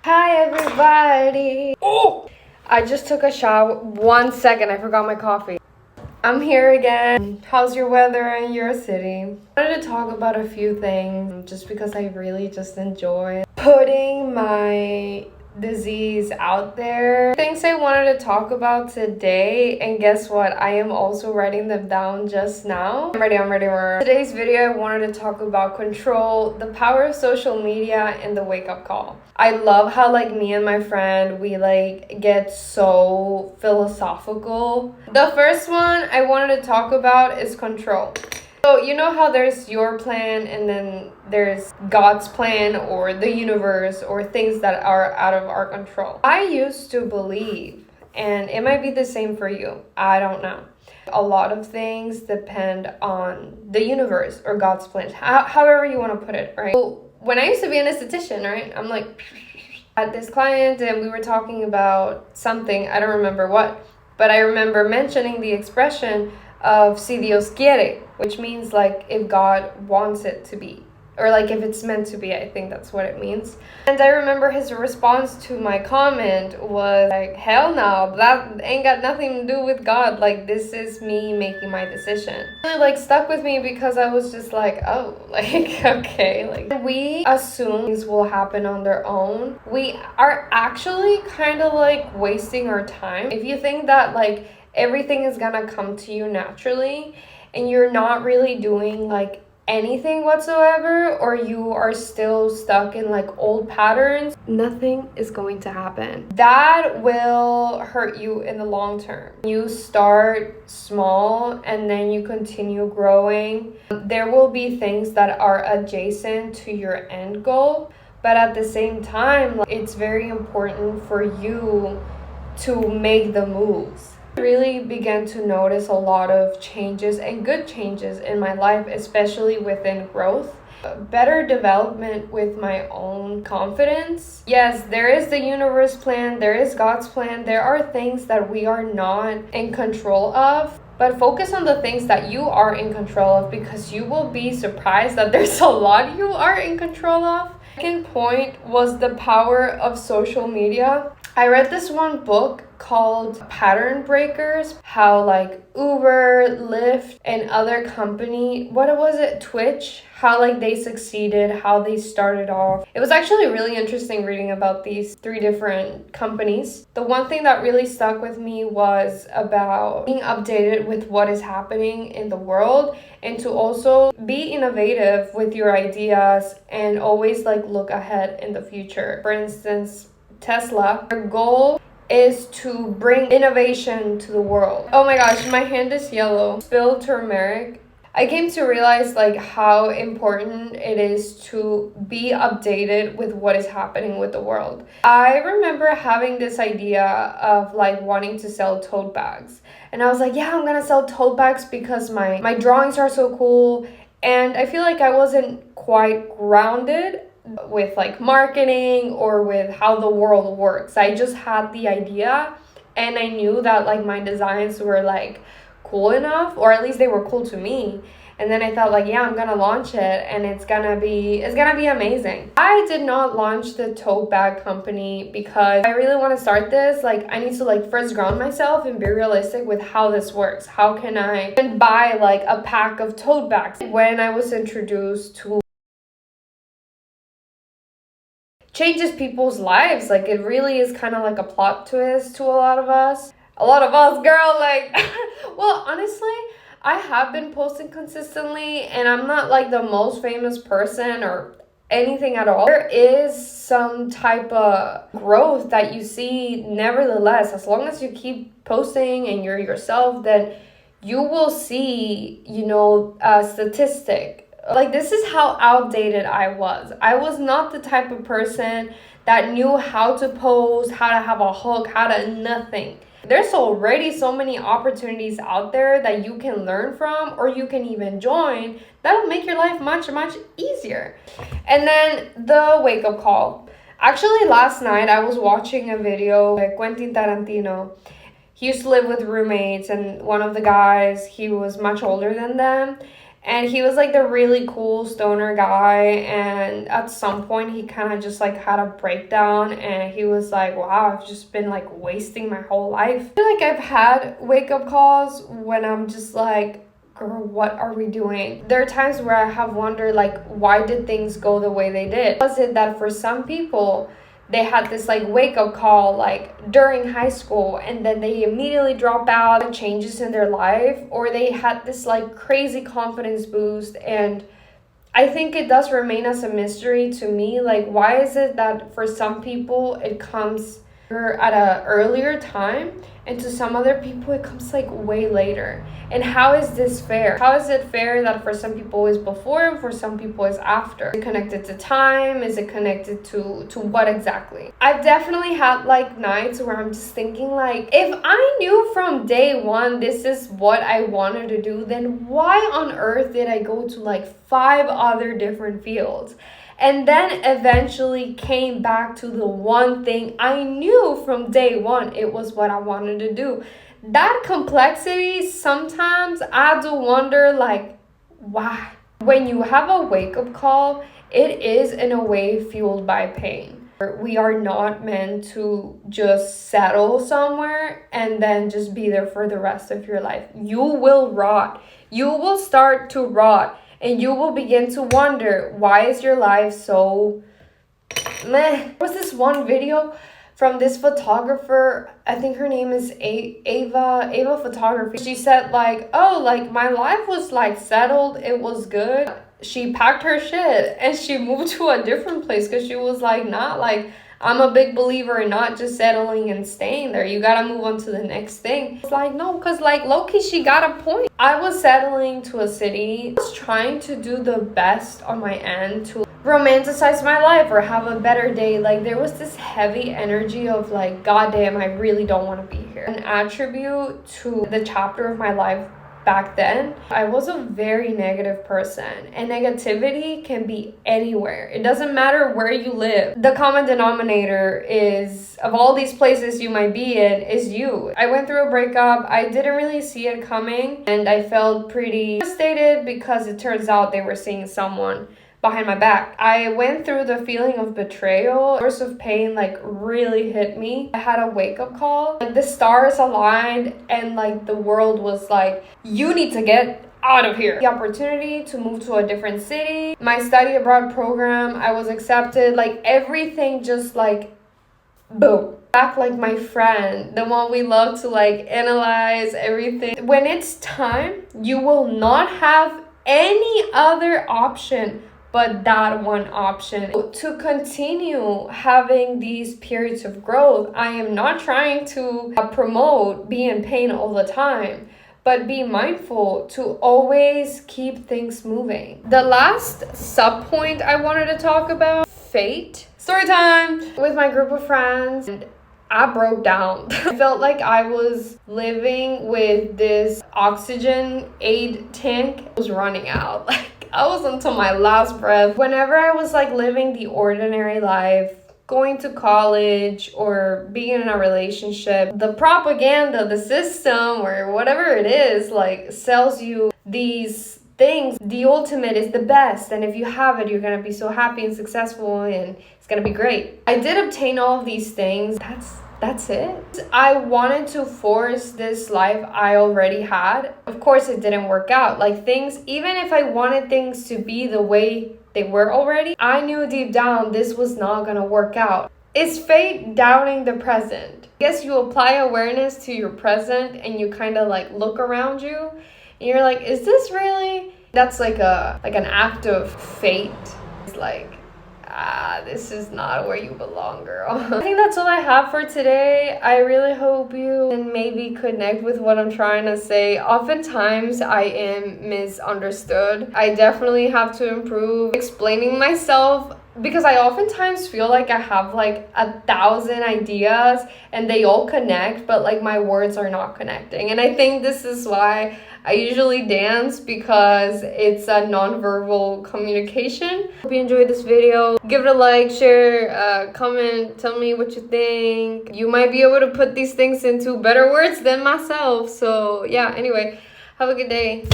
Hi everybody! Oh! I just took a shower. 1 second, I forgot my coffee. I'm here again. How's your weather in your city? I wanted to talk about a few things just because I really just enjoy putting my disease out there. Things I wanted to talk about today, and guess what? I am also writing them down just now. I'm ready. Today's video, I wanted to talk about control, the power of social media, and the wake-up call. I love how me and my friend, we get so philosophical. The first one I wanted to talk about is control. So you know how there's your plan and then there's God's plan or the universe or things that are out of our control. I used to believe, and it might be the same for you, I don't know. A lot of things depend on the universe or God's plan, however you want to put it, right? So when I used to be an esthetician, right, I'm at this client and we were talking about something, I don't remember what, but I remember mentioning the expression of si Dios quiere, which means if God wants it to be, or if it's meant to be. I think that's what it means. And I remember his response to my comment was hell no, that ain't got nothing to do with God. This is me making my decision. It really stuck with me because I was just okay, we assume things will happen on their own. We are actually kind of wasting our time if you think that everything is gonna come to you naturally and you're not really doing anything whatsoever, or you are still stuck in old patterns. Nothing is going to happen. That will hurt you in the long term. You start small and then you continue growing. There will be things that are adjacent to your end goal, but at the same time, it's very important for you to make the moves. I really began to notice a lot of changes and good changes in my life, especially within growth. Better development with my own confidence. Yes, there is the universe plan, there is God's plan. There are things that we are not in control of, but focus on the things that you are in control of, because you will be surprised that there's a lot you are in control of. Second point was the power of social media. I read this one book called Pattern Breakers, how Uber, Lyft, and other company, what was it, Twitch, how they succeeded, how they started off. It was actually really interesting reading about these 3 different companies. The one thing that really stuck with me was about being updated with what is happening in the world, and to also be innovative with your ideas and always look ahead in the future. For instance, Tesla, their goal is to bring innovation to the world. Oh my gosh, my hand is yellow. Spilled turmeric. I came to realize how important it is to be updated with what is happening with the world. I remember having this idea of wanting to sell tote bags. And I was yeah, I'm gonna sell tote bags because my drawings are so cool. And I feel I wasn't quite grounded with marketing or with how the world works. I just had the idea and I knew that my designs were cool enough, or at least they were cool to me. And then I thought yeah, I'm gonna launch it and it's gonna be amazing. I did not launch the tote bag company because I really want to start this. I need to first ground myself and be realistic with how this works. How can I buy a pack of tote bags? When I was introduced to changes people's lives, it really is kind of a plot twist to a lot of us, girl. Well, honestly, I have been posting consistently and I'm not the most famous person or anything at all. There is some type of growth that you see nevertheless. As long as you keep posting and you're yourself, then you will see a statistic. This is how outdated I was. I was not the type of person that knew how to pose, how to have a hook, how to nothing. There's already so many opportunities out there that you can learn from, or you can even join. That'll make your life much, much easier. And then the wake-up call. Actually, last night I was watching a video by Quentin Tarantino. He used to live with roommates, and one of the guys, he was much older than them. And he was like the really cool stoner guy, and at some point he kind of just like had a breakdown, and he was like, wow, I've just been like wasting my whole life. I feel like I've had wake-up calls when I'm just like, girl, what are we doing? There are times where I have wondered, like, why did things go the way they did? Was it that for some people they had this like wake-up call like during high school, and then they immediately drop out and changes in their life, or they had this like crazy confidence boost? And I think it does remain as a mystery to me, like, why is it that for some people it comes at a earlier time, and to some other people it comes like way later? And how is this fair? How is it fair that for some people is before and for some people is after? Is it connected to time? Is it connected to what exactly? I've definitely had like nights where I'm just thinking, like, if I knew from day one this is what I wanted to do, then why on earth did I go to like 5 other different fields? And then eventually came back to the one thing I knew from day one it was what I wanted to do. That complexity, sometimes I do wonder, like, why? When you have a wake-up call, it is in a way fueled by pain. We are not meant to just settle somewhere and then just be there for the rest of your life. You will rot. You will start to rot. And you will begin to wonder, why is your life so meh? There was this one video from this photographer, I think her name is Ava Photography. She said like, oh, like my life was like settled, it was good. She packed her shit and she moved to a different place because she was like, not like, I'm a big believer in not just settling and staying there. You gotta move on to the next thing. It's like, no, because like low-key, she got a point. I was settling to a city. I was trying to do the best on my end to romanticize my life or have a better day. Like there was this heavy energy of like, goddamn, I really don't want to be here. An attribute to the chapter of my life back then, I was a very negative person, and negativity can be anywhere. It doesn't matter where you live. The common denominator is, of all these places you might be in, is you. I went through a breakup. I didn't really see it coming, and I felt pretty devastated because it turns out they were seeing someone behind my back. I went through the feeling of betrayal. The source of pain like really hit me. I had a wake-up call. Like the stars aligned and like the world was like, you need to get out of here. The opportunity to move to a different city, my study abroad program, I was accepted, like everything just like boom. Back like my friend, the one we love to like analyze everything. When it's time, you will not have any other option but that one option. To continue having these periods of growth, I am not trying to promote be in pain all the time, but be mindful to always keep things moving. The last sub point I wanted to talk about, fate. Story time with my group of friends, and I broke down. I felt like I was living with this oxygen aid tank. It was running out. Like I was until my last breath. Whenever I was like living the ordinary life, going to college or being in a relationship, the propaganda, the system, or whatever it is, like sells you these things. The ultimate is the best, and if you have it, you're gonna be so happy and successful and it's gonna be great. I did obtain all of these things. That's it. I wanted to force this life I already had. Of course, it didn't work out. Like things, even if I wanted things to be the way they were already, I knew deep down this was not gonna work out. Is fate doubting the present? I guess you apply awareness to your present and you kind of like look around you and you're like, is this really? That's like an act of fate. It's like, this is not where you belong, girl. I think that's all I have for today. I really hope you can maybe connect with what I'm trying to say. Oftentimes I am misunderstood. I definitely have to improve explaining myself, because I oftentimes feel like I have like 1,000 ideas and they all connect, but like my words are not connecting. And I think this is why I usually dance, because it's a nonverbal communication. Hope you enjoyed this video. Give it a like, share, comment, tell me what you think. You might be able to put these things into better words than myself. So yeah, anyway, have a good day.